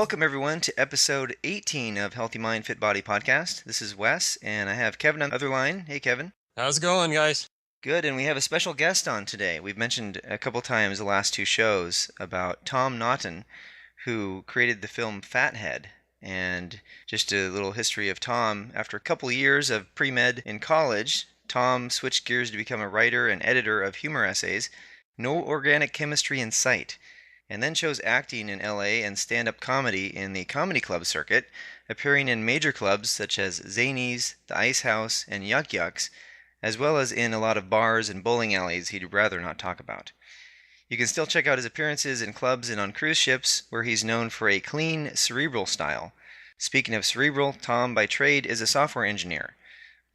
Welcome, everyone, to episode 18 of Healthy Mind, Fit Body podcast. This is Wes, and I have Kevin on the other line. Hey, Kevin. How's it going, guys? Good, and we have a special guest on today. We've mentioned a couple times the last two shows about Tom Naughton, who created the film Fathead. And just a little history of Tom. After a couple years of pre-med in college, Tom switched gears to become a writer and editor of humor essays, No Organic Chemistry in Sight, and then chose acting in LA and stand-up comedy in the comedy club circuit, appearing in major clubs such as Zanies, the Ice House, and Yuck Yucks, as well as in a lot of bars and bowling alleys he'd rather not talk about. You can still check out his appearances in clubs and on cruise ships, where he's known for a clean, cerebral style. Speaking of cerebral, Tom by trade is a software engineer.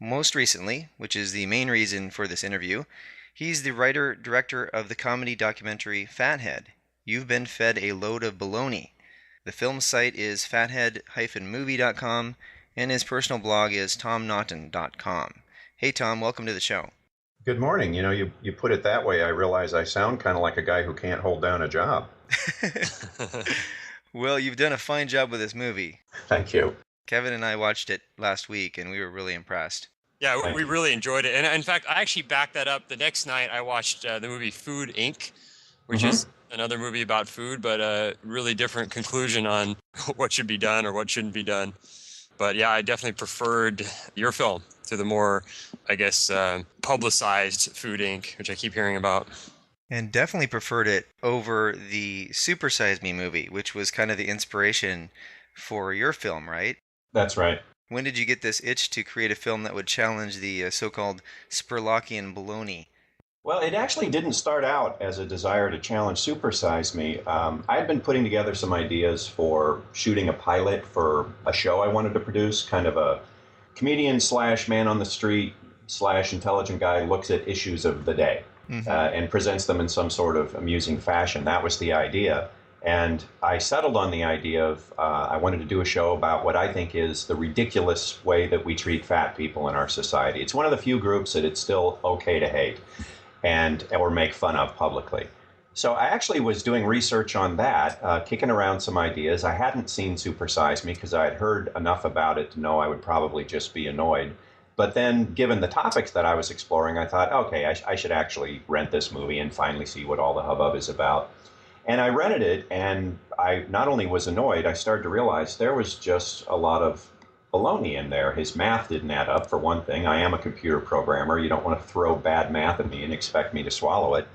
Most recently, which is the main reason for this interview, he's the writer-director of the comedy documentary Fathead. You've been fed a load of Bologna. The film site is fathead-movie.com, and his personal blog is tomnaughton.com. Hey, Tom, welcome to the show. Good morning. You put it that way, I realize I sound kind of like a guy who can't hold down a job. Well, you've done a fine job with this movie. Thank you. Kevin and I watched it last week, and we were really impressed. Yeah, we really enjoyed it. And in fact, I actually backed that up. The next night, I watched the movie Food, Inc., which is another movie about food, but a really different conclusion on what should be done or what shouldn't be done. But yeah, I definitely preferred your film to the more, publicized Food, Inc., which I keep hearing about. And definitely preferred it over the Super Size Me movie, which was kind of the inspiration for your film, right? That's right. When did you get this itch to create a film that would challenge the so-called Spurlockian baloney? Well, it actually didn't start out as a desire to challenge Super Size Me. I had been putting together some ideas for shooting a pilot for a show I wanted to produce, kind of a comedian / man on the street / intelligent guy looks at issues of the day and presents them in some sort of amusing fashion. That was the idea. And I settled on the idea of I wanted to do a show about what I think is the ridiculous way that we treat fat people in our society. It's one of the few groups that it's still okay to hate or make fun of publicly. So I actually was doing research on that, kicking around some ideas. I hadn't seen Super Size Me because I had heard enough about it to know I would probably just be annoyed. But then, given the topics that I was exploring, I thought, okay, I should actually rent this movie and finally see what all the hubbub is about. And I rented it, and I not only was annoyed, I started to realize there was just a lot of baloney in there. His math didn't add up, for one thing. I am a computer programmer. You don't want to throw bad math at me and expect me to swallow it.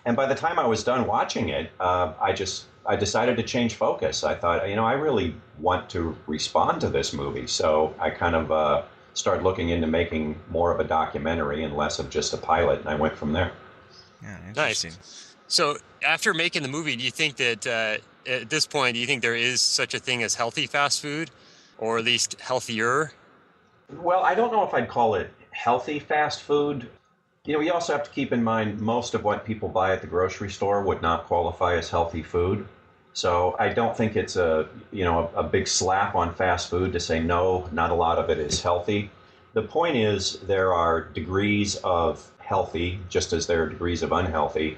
And by the time I was done watching it, I decided to change focus. I thought, I really want to respond to this movie. So I kind of started looking into making more of a documentary and less of just a pilot, and I went from there. Yeah, interesting. Nice. So after making the movie, do you think that at this point, do you think there is such a thing as healthy fast food, or at least healthier? Well, I don't know if I'd call it healthy fast food. We also have to keep in mind most of what people buy at the grocery store would not qualify as healthy food. So I don't think it's a big slap on fast food to say, no, not a lot of it is healthy. The point is there are degrees of healthy, just as there are degrees of unhealthy.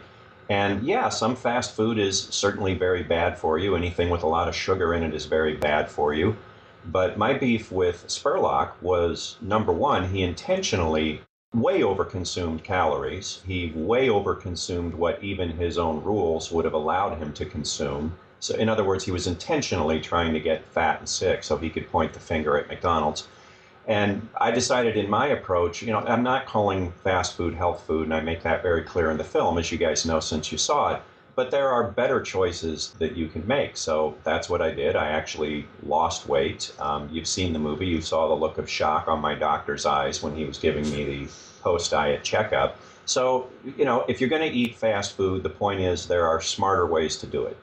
And yeah, some fast food is certainly very bad for you. Anything with a lot of sugar in it is very bad for you. But my beef with Spurlock was, number one, he intentionally way overconsumed calories. He way overconsumed what even his own rules would have allowed him to consume. So in other words, he was intentionally trying to get fat and sick so he could point the finger at McDonald's. And I decided in my approach, I'm not calling fast food health food, and I make that very clear in the film, as you guys know since you saw it. But there are better choices that you can make. So that's what I did. I actually lost weight. You've seen the movie. You saw the look of shock on my doctor's eyes when he was giving me the post-diet checkup. So, if you're going to eat fast food, the point is there are smarter ways to do it.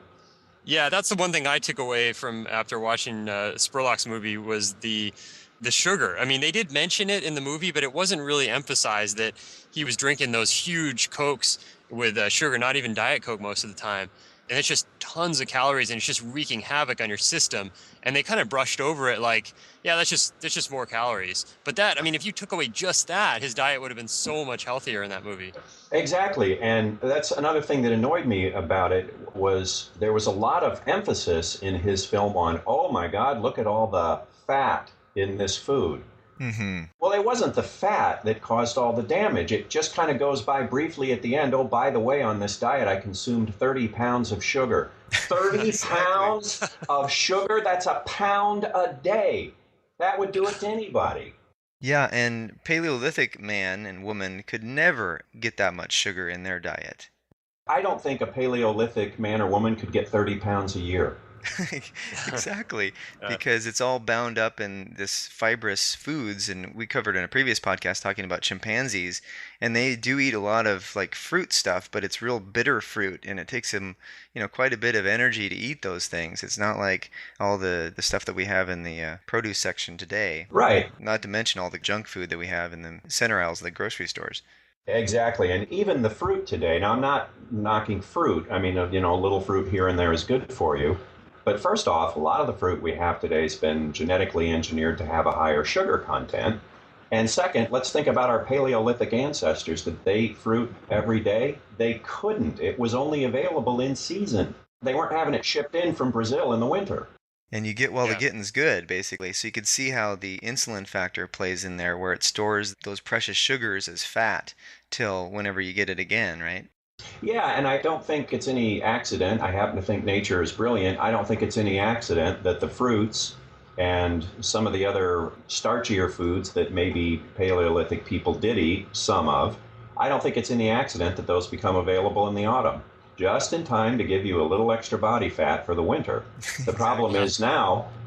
Yeah, that's the one thing I took away from after watching Spurlock's movie was the sugar. I mean, they did mention it in the movie, but it wasn't really emphasized that he was drinking those huge Cokes with sugar, not even Diet Coke most of the time. and it's just tons of calories and it's just wreaking havoc on your system. And they kind of brushed over it like, yeah, that's just more calories. But that, I mean, if you took away just that, his diet would have been so much healthier in that movie. Exactly. And that's another thing that annoyed me about it was there was a lot of emphasis in his film on, oh my God, look at all the fat in this food. Mm-hmm. Well, it wasn't the fat that caused all the damage. It just kind of goes by briefly at the end. Oh, by the way, on this diet, I consumed 30 pounds of sugar. 30 Exactly. pounds of sugar? That's a pound a day. That would do it to anybody. Yeah, and Paleolithic man and woman could never get that much sugar in their diet. I don't think a Paleolithic man or woman could get 30 pounds a year. Exactly, Uh, because it's all bound up in this fibrous foods, and we covered in a previous podcast talking about chimpanzees, and they do eat a lot of like fruit stuff, but it's real bitter fruit, and it takes them, quite a bit of energy to eat those things. It's not like all the stuff that we have in the produce section today, Right. not to mention all the junk food that we have in the center aisles of the grocery stores. Exactly. And even the fruit today. Now, I'm not knocking fruit. I mean, a little fruit here and there is good for you. But first off, a lot of the fruit we have today has been genetically engineered to have a higher sugar content. And second, let's think about our Paleolithic ancestors. Did they eat fruit every day? They couldn't. It was only available in season. They weren't having it shipped in from Brazil in the winter. And you get while the yeah. getting's good, basically. So you can see how the insulin factor plays in there, where it stores those precious sugars as fat till whenever you get it again, right? Yeah, and I don't think it's any accident. I happen to think nature is brilliant. I don't think it's any accident that the fruits and some of the other starchier foods that maybe Paleolithic people did eat, some of, I don't think it's any accident that those become available in the autumn, just in time to give you a little extra body fat for the winter. The problem Exactly. is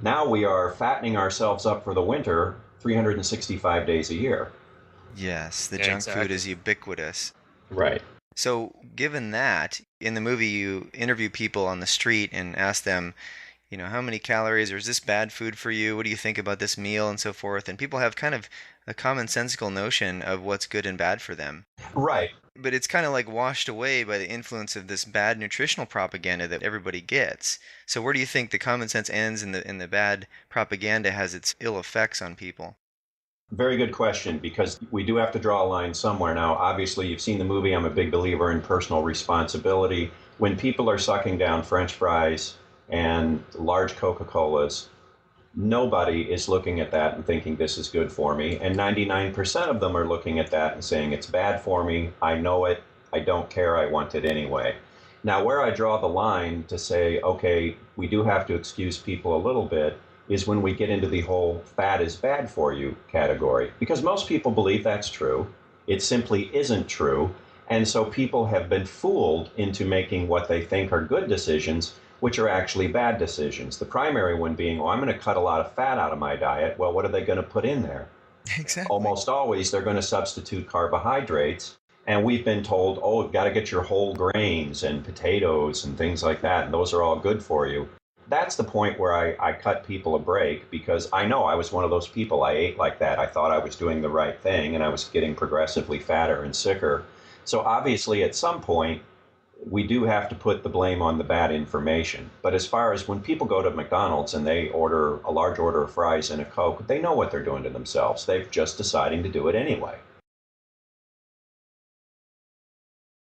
now we are fattening ourselves up for the winter 365 days a year. Yes, the Yeah, junk food exactly. is ubiquitous. Right. So, given that, in the movie you interview people on the street and ask them, how many calories, or is this bad food for you? What do you think about this meal and so forth? And people have kind of a commonsensical notion of what's good and bad for them. Right. But it's kind of like washed away by the influence of this bad nutritional propaganda that everybody gets. So where do you think the common sense ends and the bad propaganda has its ill effects on people? Very good question, because we do have to draw a line somewhere. Now, obviously, you've seen the movie. I'm a big believer in personal responsibility. When people are sucking down French fries and large Coca-Colas, nobody is looking at that and thinking this is good for me. And 99% of them are looking at that and saying it's bad for me. I know it. I don't care. I want it anyway. Now, where I draw the line to say, okay, we do have to excuse people a little bit is when we get into the whole fat is bad for you category. Because most people believe that's true. It simply isn't true. And so people have been fooled into making what they think are good decisions, which are actually bad decisions. The primary one being, I'm going to cut a lot of fat out of my diet. Well, what are they going to put in there? Exactly. Almost always they're going to substitute carbohydrates. And we've been told, oh, you've got to get your whole grains and potatoes and things like that. And those are all good for you. That's the point where I cut people a break, because I know I was one of those people. I ate like that. I thought I was doing the right thing, and I was getting progressively fatter and sicker. So obviously at some point, we do have to put the blame on the bad information. But as far as when people go to McDonald's and they order a large order of fries and a Coke, they know what they're doing to themselves. They're just deciding to do it anyway.